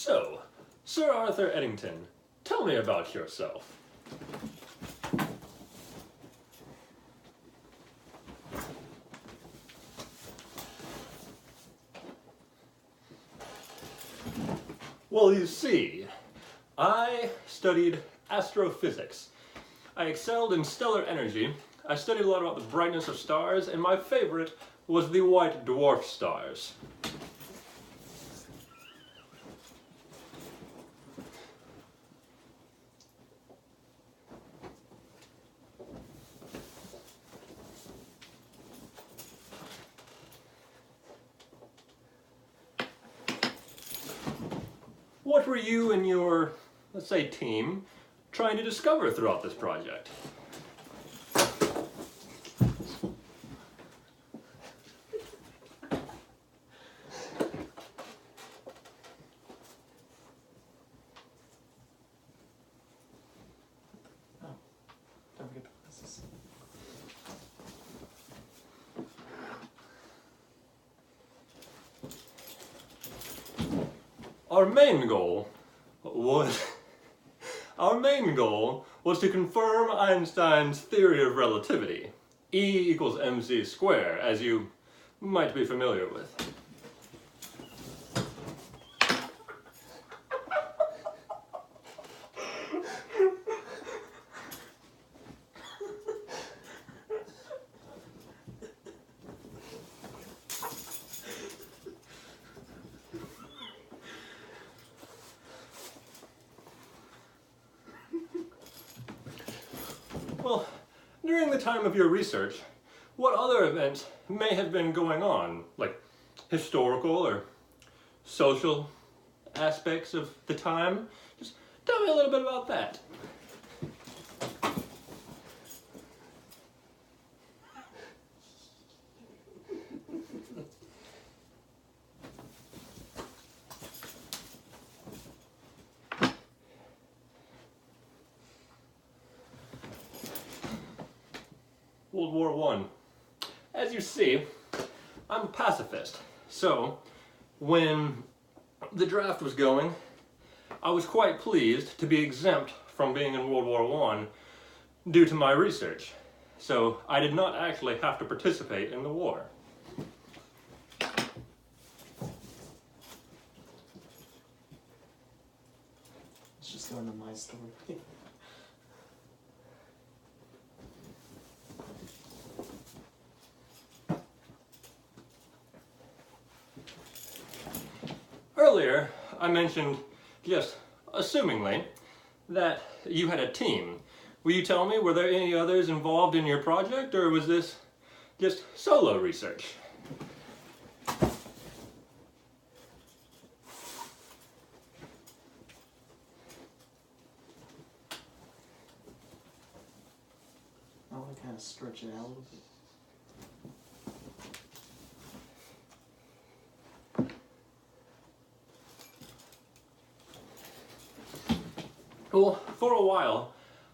So, Sir Arthur Eddington, tell me about yourself. Well, you see, I studied astrophysics. I excelled in stellar energy. I studied a lot about the brightness of stars, and my favorite was the white dwarf stars. What were you and your, let's say, team trying to discover throughout this project? Don't forget the glasses. Our main goal was to confirm Einstein's theory of relativity, E equals mc squared, as you might be familiar with. Well, during the time of your research, what other events may have been going on, like historical or social aspects of the time? Just tell me a little bit about that. World War I. As you see, I'm a pacifist. So, when the draft was going, I was quite pleased to be exempt from being in World War I due to my research. So, I did not actually have to participate in the war. Let's just go into my story. Earlier, I mentioned, just assumingly, that you had a team. Will you tell me, were there any others involved in your project, or was this just solo research? I want to kind of stretch it out a little bit. Well, for a while,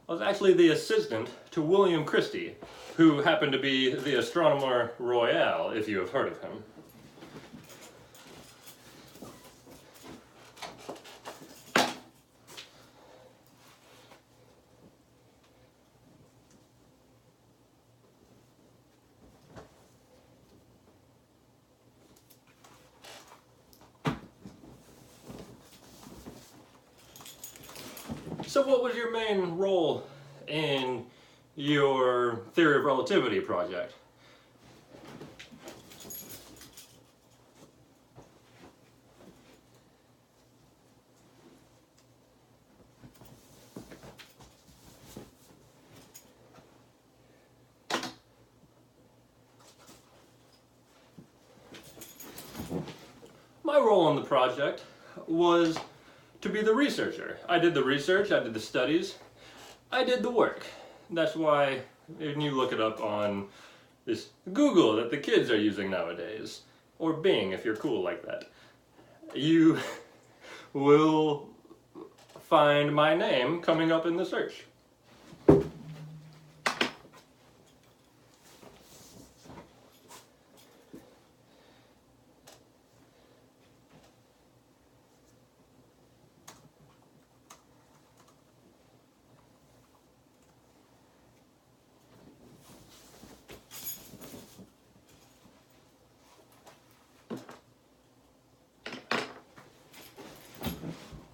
I was actually the assistant to William Christie, who happened to be the Astronomer Royal, if you have heard of him. So what was your main role in your theory of relativity project? My role in the project was to be the researcher. I did the research, I did the studies, I did the work. That's why when you look it up on this Google that the kids are using nowadays, or Bing if you're cool like that, you will find my name coming up in the search.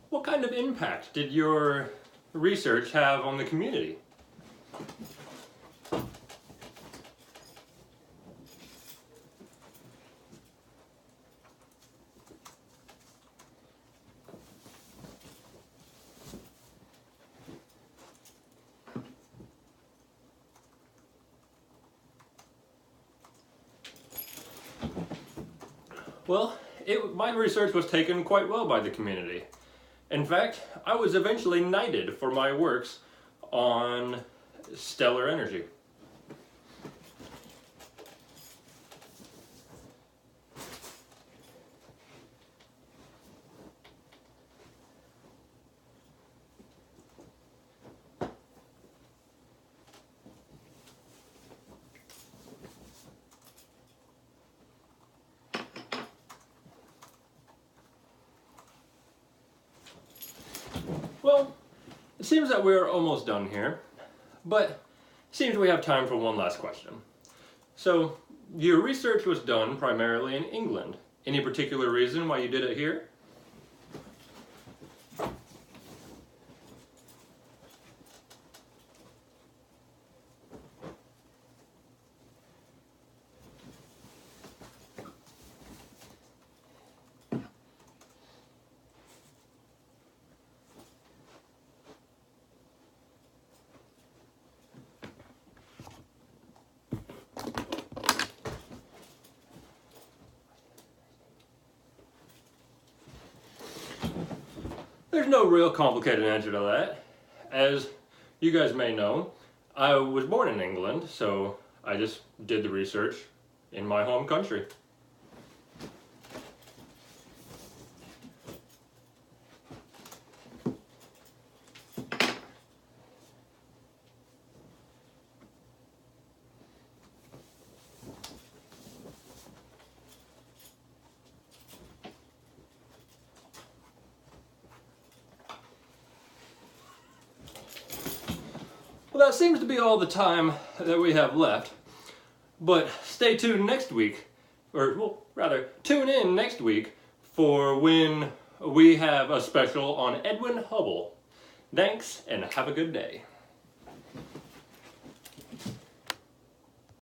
What kind of impact did your research have on the community? Well, my research was taken quite well by the community. In fact, I was eventually knighted for my works on stellar energy. Well, it seems that we're almost done here, but it seems we have time for one last question. So, your research was done primarily in England. Any particular reason why you did it here? There's no real complicated answer to that. As you guys may know, I was born in England, so I just did the research in my home country. Well, that seems to be all the time that we have left, but stay tuned next week, or well, rather, tune in next week for when we have a special on Edwin Hubble. Thanks, and have a good day.